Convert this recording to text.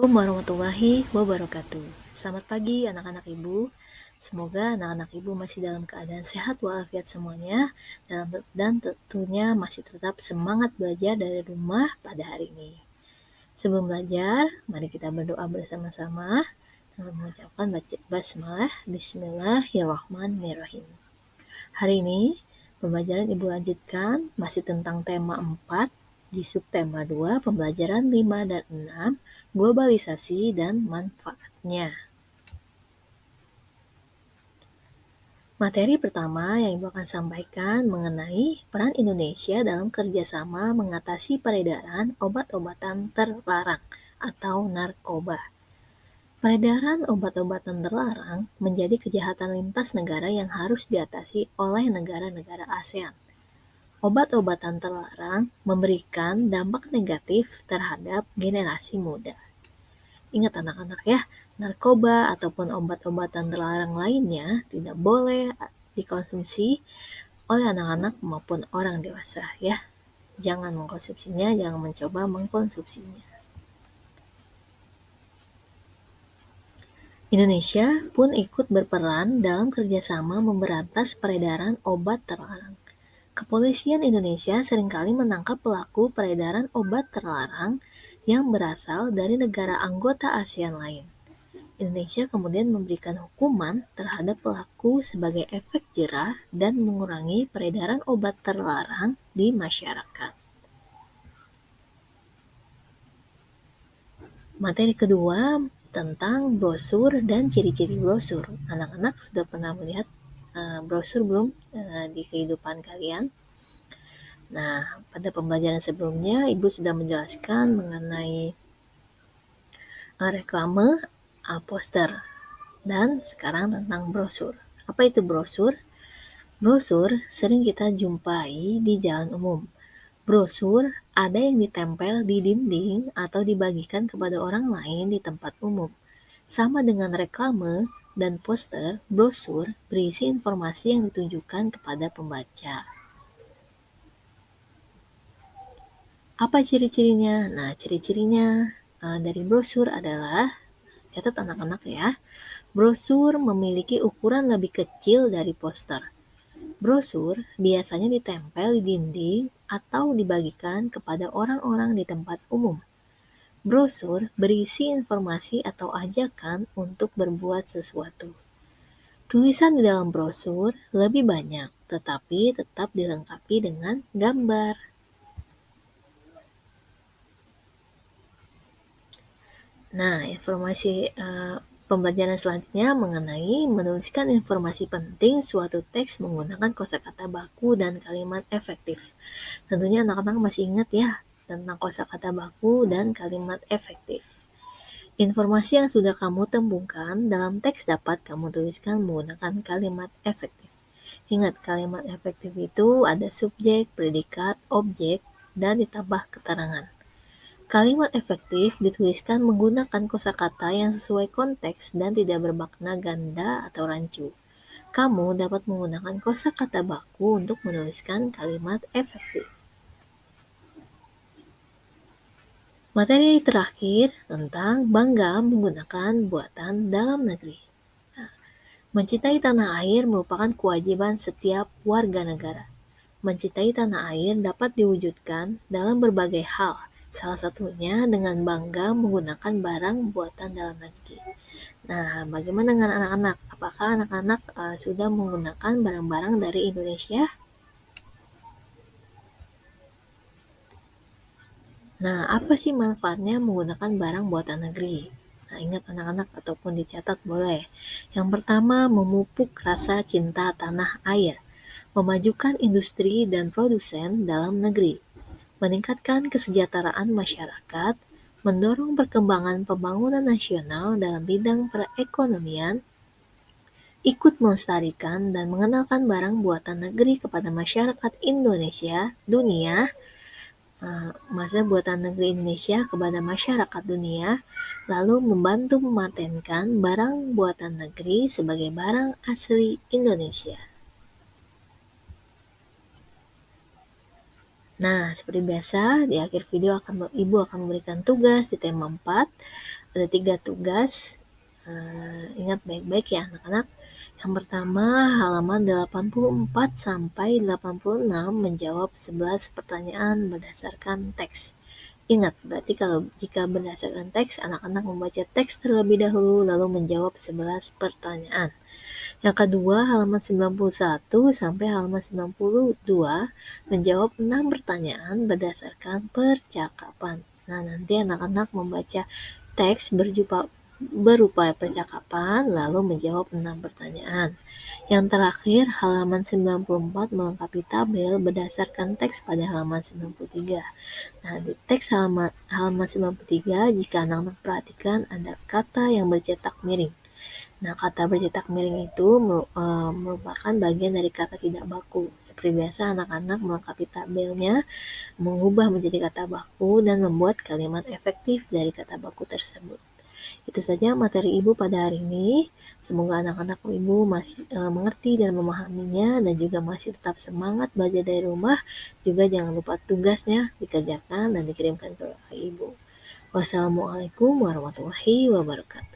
Assalamualaikum warahmatullahi wabarakatuh. Selamat pagi anak-anak ibu. Semoga anak-anak ibu masih dalam keadaan sehat walafiat semuanya dan tentunya masih tetap semangat belajar dari rumah pada hari ini. Sebelum belajar, mari kita berdoa bersama-sama dengan mengucapkan basmalah Bismillahirrahmanirrahim. Hari ini pembelajaran ibu lanjutkan masih tentang tema 4 di subtema 2 pembelajaran 5 dan 6 globalisasi dan manfaatnya. Materi pertama yang Ibu akan sampaikan mengenai peran Indonesia dalam kerjasama mengatasi peredaran obat-obatan terlarang atau narkoba. Peredaran obat-obatan terlarang menjadi kejahatan lintas negara yang harus diatasi oleh negara-negara ASEAN. Obat-obatan terlarang memberikan dampak negatif terhadap generasi muda. Ingat anak-anak ya, narkoba ataupun obat-obatan terlarang lainnya tidak boleh dikonsumsi oleh anak-anak maupun orang dewasa ya. Jangan mengkonsumsinya, jangan mencoba mengkonsumsinya. Indonesia pun ikut berperan dalam kerjasama memberantas peredaran obat terlarang. Kepolisian Indonesia seringkali menangkap pelaku peredaran obat terlarang yang berasal dari negara anggota ASEAN lain. Indonesia kemudian memberikan hukuman terhadap pelaku sebagai efek jerah dan mengurangi peredaran obat terlarang di masyarakat. Materi kedua tentang brosur dan ciri-ciri brosur. Anak-anak sudah pernah melihat brosur belum di kehidupan kalian? Nah, pada pembelajaran sebelumnya Ibu sudah menjelaskan mengenai reklame, poster, dan sekarang tentang brosur. Apa itu brosur? Brosur sering kita jumpai di jalan umum. Brosur ada yang ditempel di dinding atau dibagikan kepada orang lain di tempat umum. Sama dengan reklame dan poster, brosur berisi informasi yang ditunjukkan kepada pembaca. Apa ciri-cirinya? Nah, ciri-cirinya dari brosur adalah, catat anak-anak ya, brosur memiliki ukuran lebih kecil dari poster. Brosur biasanya ditempel di dinding atau dibagikan kepada orang-orang di tempat umum. Brosur berisi informasi atau ajakan untuk berbuat sesuatu. Tulisan di dalam brosur lebih banyak, tetapi tetap dilengkapi dengan gambar. Nah, informasi pembelajaran selanjutnya mengenai menuliskan informasi penting suatu teks menggunakan kosakata baku dan kalimat efektif. Tentunya anak-anak masih ingat ya tentang kosakata baku dan kalimat efektif. Informasi yang sudah kamu temukan dalam teks dapat kamu tuliskan menggunakan kalimat efektif. Ingat, kalimat efektif itu ada subjek, predikat, objek, dan ditambah keterangan. Kalimat efektif dituliskan menggunakan kosakata yang sesuai konteks dan tidak bermakna ganda atau rancu. Kamu dapat menggunakan kosakata baku untuk menuliskan kalimat efektif. Materi terakhir tentang bangga menggunakan buatan dalam negeri. Nah, mencintai tanah air merupakan kewajiban setiap warga negara. Mencintai tanah air dapat diwujudkan dalam berbagai hal, salah satunya dengan bangga menggunakan barang buatan dalam negeri. Nah, bagaimana dengan anak-anak? Apakah anak-anak sudah menggunakan barang-barang dari Indonesia? Nah, apa sih manfaatnya menggunakan barang buatan negeri? Nah, ingat anak-anak ataupun dicatat boleh. Yang pertama, memupuk rasa cinta tanah air, memajukan industri dan produsen dalam negeri, meningkatkan kesejahteraan masyarakat, mendorong perkembangan pembangunan nasional dalam bidang perekonomian, ikut melestarikan dan mengenalkan barang buatan negeri kepada masyarakat Indonesia, dunia, maksudnya buatan negeri Indonesia kepada masyarakat dunia, lalu membantu mematenkan barang buatan negeri sebagai barang asli Indonesia. Nah, seperti biasa, di akhir video Ibu akan memberikan tugas di tema 4, Ada 3 tugas, ingat baik-baik ya anak-anak. Yang pertama, halaman 84 sampai 86 menjawab 11 pertanyaan berdasarkan teks. Ingat, berarti jika berdasarkan teks, anak-anak membaca teks terlebih dahulu lalu menjawab 11 pertanyaan. Yang kedua, halaman 91 sampai halaman 92 menjawab 6 pertanyaan berdasarkan percakapan. Nah, nanti anak-anak membaca teks berupa percakapan lalu menjawab 6 pertanyaan. Yang terakhir, halaman 94 melengkapi tabel berdasarkan teks pada halaman 93. Nah, di teks halaman 93, jika anak-anak perhatikan ada kata yang bercetak miring. Nah, kata bercetak miring itu merupakan bagian dari kata tidak baku. Seperti biasa, anak-anak melengkapi tabelnya, mengubah menjadi kata baku, dan membuat kalimat efektif dari kata baku tersebut. Itu saja materi Ibu pada hari ini. Semoga anak-anak Ibu masih mengerti dan memahaminya, dan juga masih tetap semangat belajar dari rumah. Juga jangan lupa tugasnya dikerjakan dan dikirimkan ke Ibu. Wassalamualaikum warahmatullahi wabarakatuh.